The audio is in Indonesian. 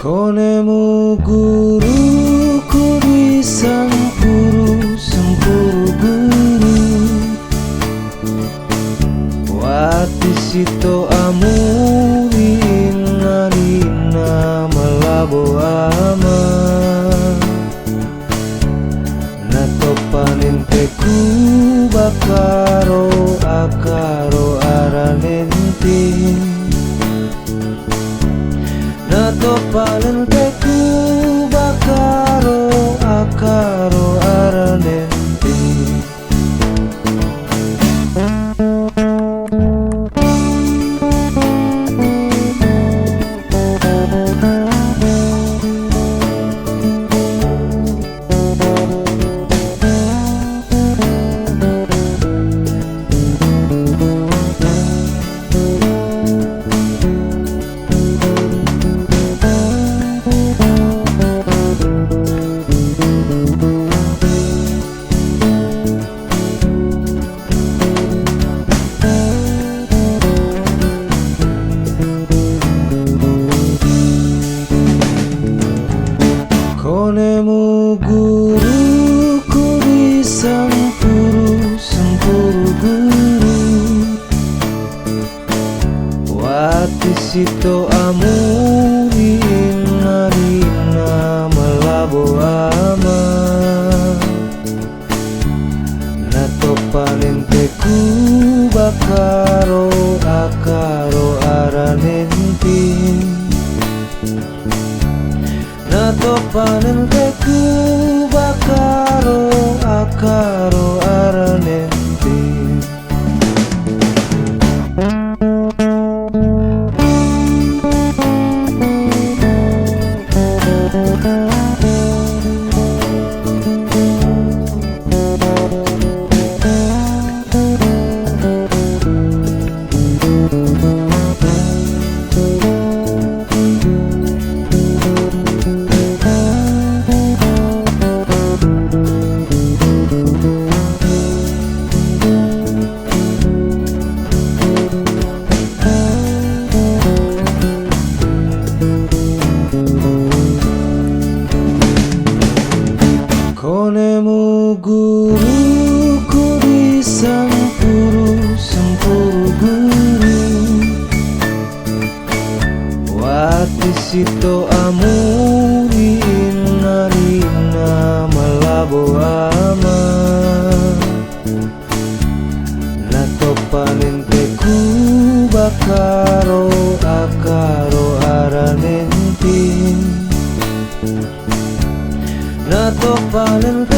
Konemu guruku di sempuru guru Wati sito amuri inna malabo ama Nato paninteku bakaro akaro aranenti Nato paninteku bakaro akaro aranenti Konemu guruku di sempuru guru Wati sito amuri inna malabo ama Nato paninteku bakaro akaro aranenti Nato paninteku bakaro akaro aranenti Konemu guruku di sempuru guru Wati sito amuri inna malabo ama Nato paninteku bakaro akaro aranenti Nato paninteku